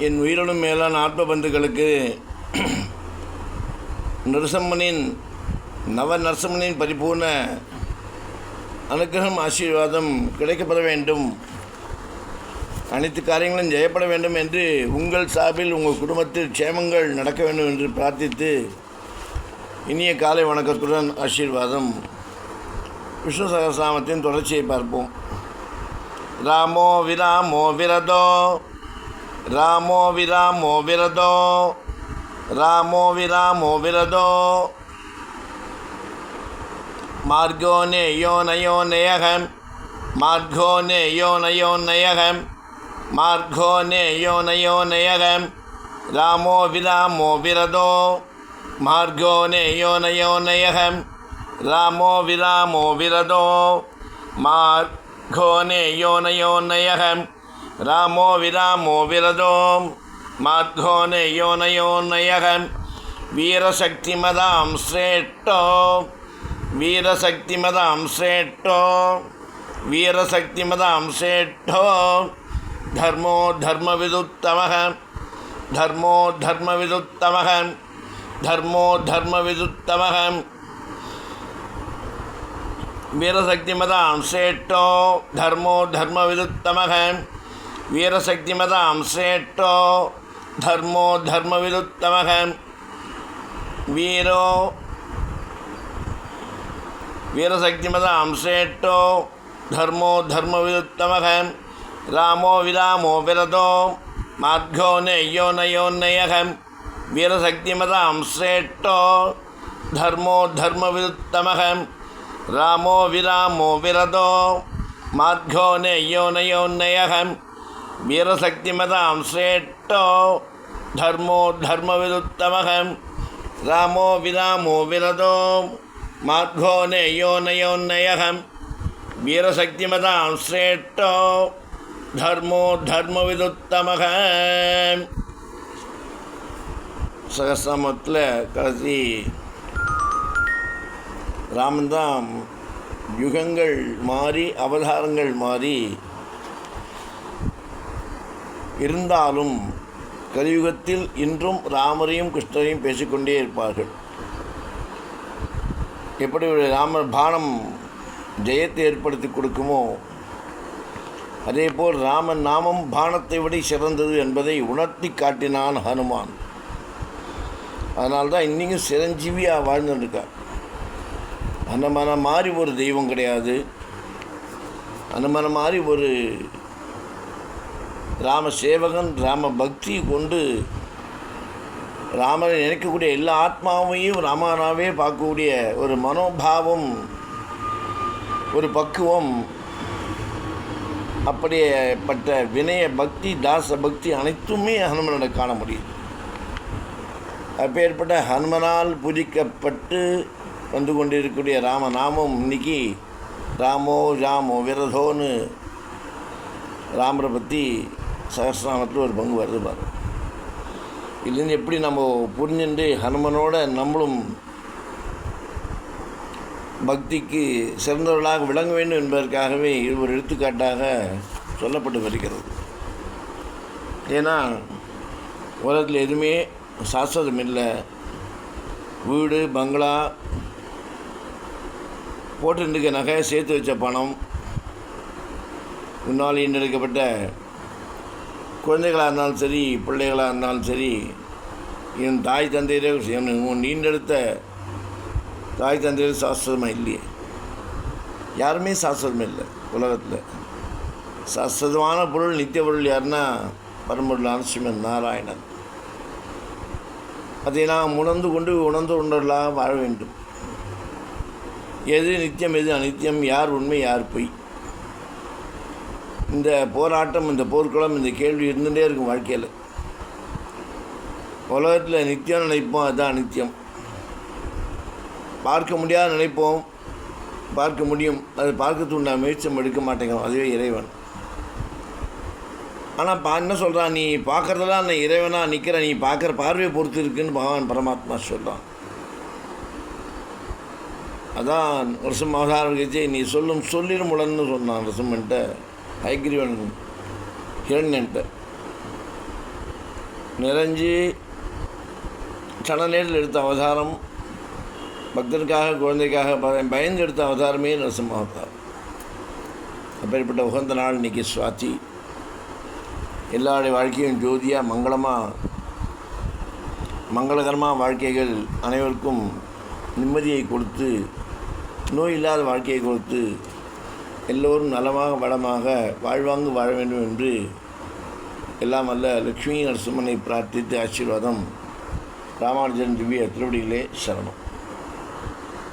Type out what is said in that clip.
என் உயிரினும் மேலான ஆத்ம பந்துக்களுக்கு நரசிம்மனின் பரிபூர்ண அனுக்கிரகம் ஆசீர்வாதம் கிடைக்கப்பட வேண்டும், அனைத்து காரியங்களும் ஜெயப்பட வேண்டும் என்று உங்கள் சார்பில் உங்கள் குடும்பத்தில் க்ஷேமங்கள் நடக்க வேண்டும் என்று பிரார்த்தித்து இனிய காலை வணக்கத்துடன் ஆசீர்வாதம். விஷ்ணு சகஸ்ரநாமத்தின் தொடர்ச்சியை பார்ப்போம். ராமோ விராமோ விரதோ, ராமோ விராமோ விரதோ, ராமோ விராமோ விரதோ, மார்கோ நேயோ நயோ நயகம், மார்கோ நேயோ நயோ நயகம், மார்கோ நேயோ நயோ நயகம், ராமோ விராமோ விரதோ, மார்கோ நேயோ நயோ நயகம், ராமோ விராமோ விரதோ, மார்கோ நேயோ நயோ நயகம், ராமோ விராமோ விரதோ, மார்கோ நேயோ நயோ நயகம், வீரசக்திமதாம் ஸ்ரேஷ்டோ, வீரசக்திமதாம் ஸ்ரேஷ்டோ, வீரசக்திமதாம் ஸ்ரேஷ்டோ, தர்மோ தர்மவிதுத்தமः, தர்மோ தர்மவிதுத்தமः, தர்மோ தர்மவிதுத்தமः, வீரசக்திமதாம் ஸ்ரேஷ்டோ, தர்மோ தர்மவிதுத்தமः, வீரசக்திமதாம் ஸ்ரேஷ்டோ, தர்மோ தர்மவிதுத்தமः, வீரோ வீரசக்திமதாம் ஸ்ரேஷ்டோ, தர்மோ தர்மவிதுத்தமः, ராமோ விராமோ விரதோ, மார்கோ நேயோ நயோ நயகம், வீரசக்திமதாம் ஸ்ரேஷ்டோ, தர்மோ தர்மவிதுத்தமः, ராமோ விராமோ விரதோ, மார்கோ நேயோ நயோ நயகம், வீரசக்திமதாம் ஸ்ரேஷ்டோ, தர்மோ தர்மவிதுத்தமः, ராமோ விராமோ விரதோ, மார்கோ நேயோ நயோ நயகம், வீரசக்திமதாம் ஸ்ரேஷ்டோ, தர்மோ தர்மவிதுத்தமः. சகஸ்ரநாமத்தில் கடைசி ராமன்தான் யுகங்கள் மாறி அவதாரங்கள் மாறி இருந்தாலும் கலியுகத்தில் இன்றும் ராமரையும் கிருஷ்ணரையும் பேசிக்கொண்டே இருப்பார்கள். எப்படி ஒரு ராமர் பானம் ஜெயத்தை ஏற்படுத்தி கொடுக்குமோ அதேபோல் ராமன் நாமம் பானத்தை விட சிறந்தது என்பதை உணர்த்தி காட்டினான் ஹனுமான். அதனால்தான் இன்றைக்கும் சிரஞ்சீவியாக வாழ்ந்துருக்கார். அனுமனை மாதிரி ஒரு தெய்வம் கிடையாது, அனுமனை மாதிரி ஒரு ராம சேவகன், ராம பக்தி கொண்டு ராமனை நினைக்கக்கூடிய எல்லா ஆத்மாவையும் ராமனாவே பார்க்கக்கூடிய ஒரு மனோபாவம், ஒரு பக்குவம், அப்படியேப்பட்ட வினய பக்தி, தாச பக்தி அனைத்துமே ஹனுமனிட காண முடியும். அப்பேற்பட்ட ஹனுமனால் பூஜிக்கப்பட்டு வந்து கொண்டிருக்கக்கூடிய ராமநாமம் இன்னைக்கு ராமோ ராமோ விரதோன்னு ராமரை பற்றி சகஸ்ரநாமத்தில் ஒரு பங்கு வருது பாரு. இதுலேருந்து எப்படி நம்ம புரிஞ்சுட்டு ஹனுமனோட நம்மளும் பக்திக்கு சிறந்தவர்களாக விளங்க வேண்டும் என்பதற்காகவே இது ஒரு எடுத்துக்காட்டாக சொல்லப்பட்டு வருகிறது. ஏன்னா உலகத்தில் எதுவுமே சாஸ்வதம் இல்லை. வீடு, பங்களா, போட்டுருக்க நகை, சேர்த்து வச்ச பணம், முன்னால் ஈண்டெடுக்கப்பட்ட குழந்தைகளாக இருந்தாலும் சரி, பிள்ளைகளாக இருந்தாலும் சரி, என் தாய் தந்தையரே நீண்டெடுத்த தாய் தந்தையர் சாஸ்வதமாக இல்லையே. யாருமே சாஸ்வதமே இல்லை உலகத்தில். சாஸ்வதமான பொருள், நித்திய பொருள் யாருன்னா பரம்பொருளான ஸ்ரீமன் நாராயணன். அதை நாம் உணர்ந்து கொண்டவர்களாக வாழ வேண்டும். எது நித்தியம், எது அநித்தியம், யார் உண்மை, யார் பொய், இந்த போராட்டம், இந்த போர்க்களம், இந்த கேள்வி இருந்துகிட்டே இருக்கும் வாழ்க்கையில். உலகத்தில் நித்தியம் நினைப்போம், அதுதான் அநித்தியம். பார்க்க முடியாத நினைப்போம், பார்க்க முடியும், அது பார்க்கறது உண்டான முயற்சி எடுக்க மாட்டேங்கிறோம், அதுவே இறைவன். ஆனால் என்ன சொல்கிறான், நீ பார்க்குறதெல்லாம் நான் இறைவனாக நிற்கிற, நீ பார்க்குற பார்வையை பொறுத்து இருக்குன்னு பகவான் பரமாத்மா சொல்கிறான். அதான் வருஷம் அவதாரம் கழிச்சு நீ சொல்லிடும் உடன்னு சொன்னான் நரசிம்மன்ட்ட, ஹைகிரீவன் ஹிரண்யன்ட்ட. நிறைஞ்சு சனநேரில் எடுத்த அவதாரம், பக்தனுக்காக குழந்தைக்காக பயந்து எடுத்த அவதாரமே நரசிம்ம அவதாரம். அப்பேற்பட்ட உகந்த நாள் இன்றைக்கி சுவாதி. எல்லாருடைய வாழ்க்கையும் ஜோதியாக மங்களகரமாக வாழ்க்கைகள் அனைவருக்கும் நிம்மதியை கொடுத்து, நோய் இல்லாத வாழ்க்கையை கொடுத்து, எல்லோரும் நலமாக வளமாக வாழ்வாங்கு வாழ வேண்டும் என்று எல்லாம் அல்ல லக்ஷ்மி நரசிம்மனை பிரார்த்தித்து ஆசீர்வாதம். ராமானுஜன் திவ்ய திருவடிகளே சரணம்.